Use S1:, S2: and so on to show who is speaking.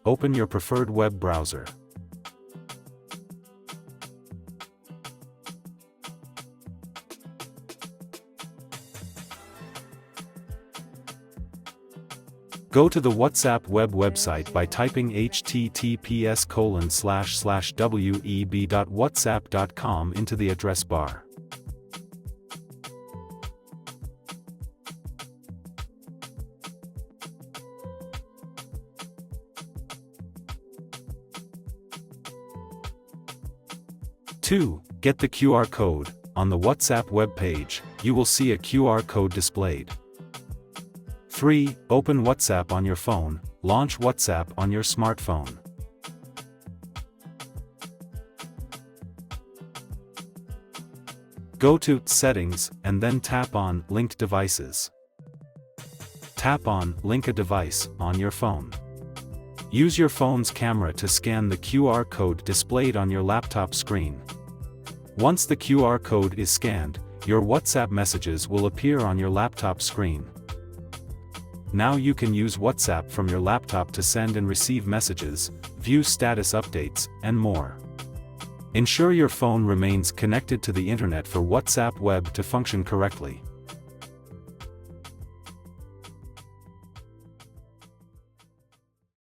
S1: open your preferred web browser. Go to the WhatsApp web website by typing https://web.whatsapp.com into the address bar. Two, get the QR code. On the WhatsApp web page, you will see a QR code displayed. 3. Open WhatsApp on your phone. Launch WhatsApp on your smartphone. Go to Settings, and then tap on Linked Devices. Tap on Link a device on your phone. Use your phone's camera to scan the QR code displayed on your laptop screen. Once the QR code is scanned, your WhatsApp messages will appear on your laptop screen. Now you can use WhatsApp from your laptop to send and receive messages, view status updates, and more. Ensure your phone remains connected to the internet for WhatsApp web to function correctly.